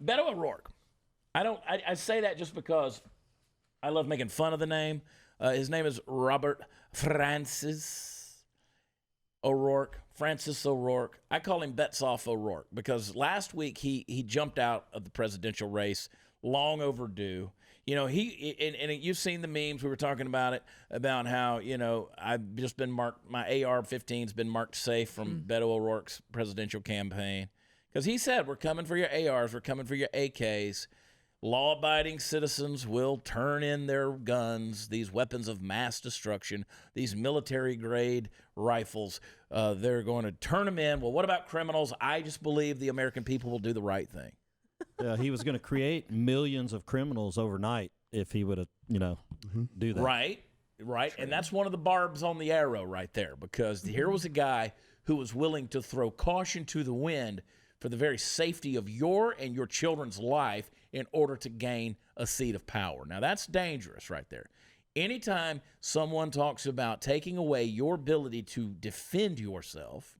Beto O'Rourke. I say that just because I love making fun of the name. His name is Robert Francis O'Rourke. Francis O'Rourke. I call him Betsoff O'Rourke because last week he jumped out of the presidential race, long overdue. You know, you've seen the memes. We were talking about it, about how, you know, I've just been marked, my AR-15's been marked safe from Beto O'Rourke's presidential campaign. Because he said, we're coming for your ARs, we're coming for your AKs. Law-abiding citizens will turn in their guns, these weapons of mass destruction, these military-grade rifles. They're going to turn them in. Well, what about criminals? I just believe the American people will do the right thing. He was going to create millions of criminals overnight if he would have, do that. Right. And that's one of the barbs on the arrow right there, because here was a guy who was willing to throw caution to the wind for the very safety of your and your children's life in order to gain a seat of power. Now, that's dangerous right there. Anytime someone talks about taking away your ability to defend yourself,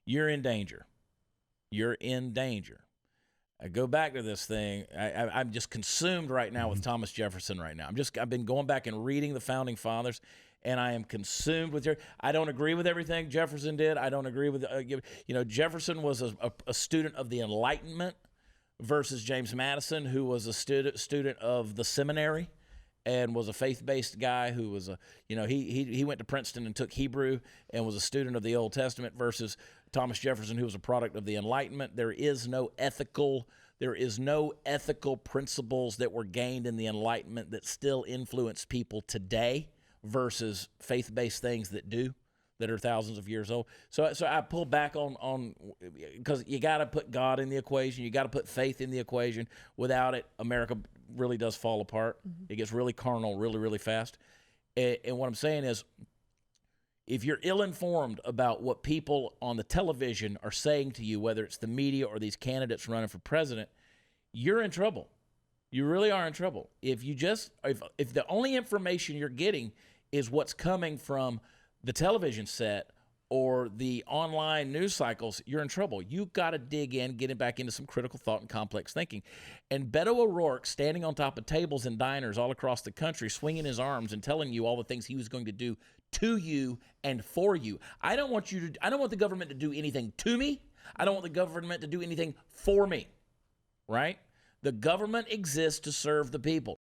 you're in danger. You're in danger. I go back to this thing. I'm just consumed right now with Thomas Jefferson right now. I've been going back and reading the Founding Fathers, and I am consumed with I don't agree with everything Jefferson did. I don't agree with, Jefferson was a student of the Enlightenment versus James Madison, who was a student of the seminary and was a faith-based guy who was he went to Princeton and took Hebrew and was a student of the Old Testament, versus Thomas Jefferson, who was a product of the Enlightenment. There is no ethical principles that were gained in the Enlightenment that still influence people today versus faith-based things that are thousands of years old. So I pull back on because you got to put God in the equation. You got to put faith in the equation. Without it, America really does fall apart. It gets really carnal really, really fast. And what I'm saying is, if you're ill-informed about what people on the television are saying to you, whether it's the media or these candidates running for president, you're in trouble. You really are in trouble. If the only information you're getting is what's coming from the television set or the online news cycles, you're in trouble. You've got to dig in, get it back into some critical thought and complex thinking. And Beto O'Rourke standing on top of tables in diners all across the country, swinging his arms and telling you all the things he was going to do to you and for you. I don't want the government to do anything to me. I don't want the government to do anything for me, right? The government exists to serve the people.